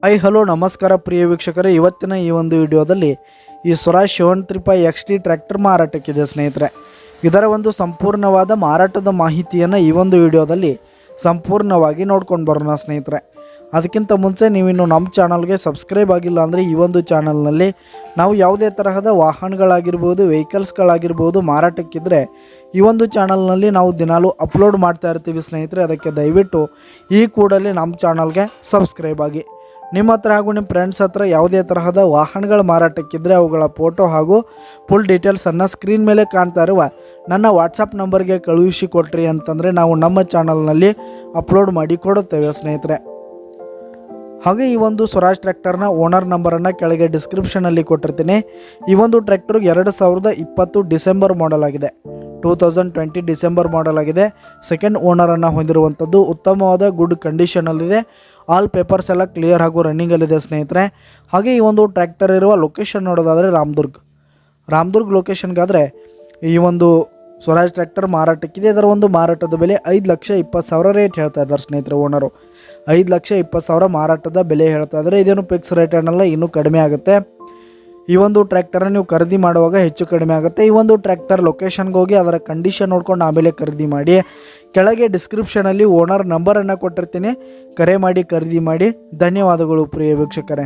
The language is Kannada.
ಹಲೋ ನಮಸ್ಕಾರ ಪ್ರಿಯ ವೀಕ್ಷಕರೇ, ಇವತ್ತಿನ ಈ ಒಂದು ವಿಡಿಯೋದಲ್ಲಿ ಈ ಸ್ವರಾಜ್ 735 XT ಟ್ರ್ಯಾಕ್ಟರ್ ಮಾರಾಟಕ್ಕಿದೆ ಸ್ನೇಹಿತರೆ. ಇದರ ಒಂದು ಸಂಪೂರ್ಣವಾದ ಮಾರಾಟದ ಮಾಹಿತಿಯನ್ನು ಈ ಒಂದು ವಿಡಿಯೋದಲ್ಲಿ ಸಂಪೂರ್ಣವಾಗಿ ನೋಡ್ಕೊಂಡು ಬರೋಣ ಸ್ನೇಹಿತರೆ. ಅದಕ್ಕಿಂತ ಮುಂಚೆ ನೀವಿನ್ನು ನಮ್ಮ ಚಾನಲ್ಗೆ ಸಬ್ಸ್ಕ್ರೈಬ್ ಆಗಿಲ್ಲ ಅಂದರೆ ಈ ಒಂದು ಚಾನಲ್ನಲ್ಲಿ ನಾವು ಯಾವುದೇ ತರಹದ ವಾಹನಗಳಾಗಿರ್ಬೋದು, ವೆಹಿಕಲ್ಸ್ಗಳಾಗಿರ್ಬೋದು ಮಾರಾಟಕ್ಕಿದ್ರೆ ಈ ಒಂದು ಚಾನಲ್ನಲ್ಲಿ ನಾವು ದಿನಾಲೂ ಅಪ್ಲೋಡ್ ಮಾಡ್ತಾ ಇರ್ತೀವಿ ಸ್ನೇಹಿತರೆ. ಅದಕ್ಕೆ ದಯವಿಟ್ಟು ಈ ಕೂಡಲೇ ನಮ್ಮ ಚಾನಲ್ಗೆ ಸಬ್ಸ್ಕ್ರೈಬ್ ಆಗಿ. ನಿಮ್ಮ ಹತ್ರ ಹಾಗೂ ನಿಮ್ಮ ಫ್ರೆಂಡ್ಸ್ ಹತ್ರ ಯಾವುದೇ ತರಹದ ವಾಹನಗಳ ಮಾರಾಟಕ್ಕಿದ್ದರೆ ಅವುಗಳ ಫೋಟೋ ಹಾಗೂ ಫುಲ್ ಡೀಟೇಲ್ಸನ್ನು ಸ್ಕ್ರೀನ್ ಮೇಲೆ ಕಾಣ್ತಾ ಇರುವ ನನ್ನ ವಾಟ್ಸಪ್ ನಂಬರ್ಗೆ ಕಳುಹಿಸಿ ಕೊಟ್ರಿ ಅಂತಂದರೆ ನಾವು ನಮ್ಮ ಚಾನಲ್ನಲ್ಲಿ ಅಪ್ಲೋಡ್ ಮಾಡಿ ಕೊಡುತ್ತೇವೆ ಸ್ನೇಹಿತರೆ. ಹಾಗೆ ಈ ಒಂದು ಸ್ವರಾಜ್ ಟ್ರ್ಯಾಕ್ಟರ್ನ ಓನರ್ ನಂಬರನ್ನು ಕೆಳಗೆ ಡಿಸ್ಕ್ರಿಪ್ಷನಲ್ಲಿ ಕೊಟ್ಟಿರ್ತೀನಿ. ಈ ಒಂದು ಟ್ರ್ಯಾಕ್ಟರ್ 2020 ಡಿಸೆಂಬರ್ ಮಾಡಲ್ ಆಗಿದೆ. 2020 ಡಿಸೆಂಬರ್ ಮಾಡಲ್ ಆಗಿದೆ. ಸೆಕೆಂಡ್ ಓನರನ್ನು ಹೊಂದಿರುವಂಥದ್ದು. ಉತ್ತಮವಾದ ಗುಡ್ ಕಂಡೀಷನಲ್ಲಿದೆ. ಆಲ್ ಪೇಪರ್ಸ್ ಎಲ್ಲ ಕ್ಲಿಯರ್ ಹಾಗೂ ರನ್ನಿಂಗಲ್ಲಿದೆ ಸ್ನೇಹಿತರೆ. ಹಾಗೆ ಈ ಒಂದು ಟ್ರ್ಯಾಕ್ಟರ್ ಇರುವ ಲೊಕೇಶನ್ ನೋಡೋದಾದರೆ ರಾಮದುರ್ಗ್ ಲೊಕೇಶನ್ಗಾದರೆ ಈ ಒಂದು ಸ್ವರಾಜ್ ಟ್ರ್ಯಾಕ್ಟರ್ ಮಾರಾಟಕ್ಕಿದೆ. ಇದರ ಒಂದು ಮಾರಾಟದ ಬೆಲೆ 5,20,000 ರೇಟ್ ಹೇಳ್ತಾ ಇದ್ದಾರೆ ಸ್ನೇಹಿತರೆ. ಓನರು 5,20,000 ಮಾರಾಟದ ಬೆಲೆ ಹೇಳ್ತಾ ಇದ್ದಾರೆ. ಇದೇನು ಫಿಕ್ಸ್ ರೇಟ್ ಅನ್ನಲ್ಲ, ಇನ್ನೂ ಕಡಿಮೆ ಆಗುತ್ತೆ. ಈ ಒಂದು ಟ್ರ್ಯಾಕ್ಟರನ್ನು ನೀವು ಖರೀದಿ ಮಾಡುವಾಗ ಹೆಚ್ಚು ಕಡಿಮೆ ಆಗುತ್ತೆ. ಈ ಒಂದು ಟ್ರ್ಯಾಕ್ಟರ್ ಲೊಕೇಶನ್ಗೆ ಹೋಗಿ ಅದರ ಕಂಡೀಷನ್ ನೋಡ್ಕೊಂಡು ಆಮೇಲೆ ಖರೀದಿ ಮಾಡಿ. ಕೆಳಗೆ ಡಿಸ್ಕ್ರಿಪ್ಷನಲ್ಲಿ ಓನರ್ ನಂಬರನ್ನು ಕೊಟ್ಟಿರ್ತೀನಿ, ಕರೆ ಮಾಡಿ ಖರೀದಿ ಮಾಡಿ. ಧನ್ಯವಾದಗಳು ಪ್ರಿಯ ವೀಕ್ಷಕರೇ.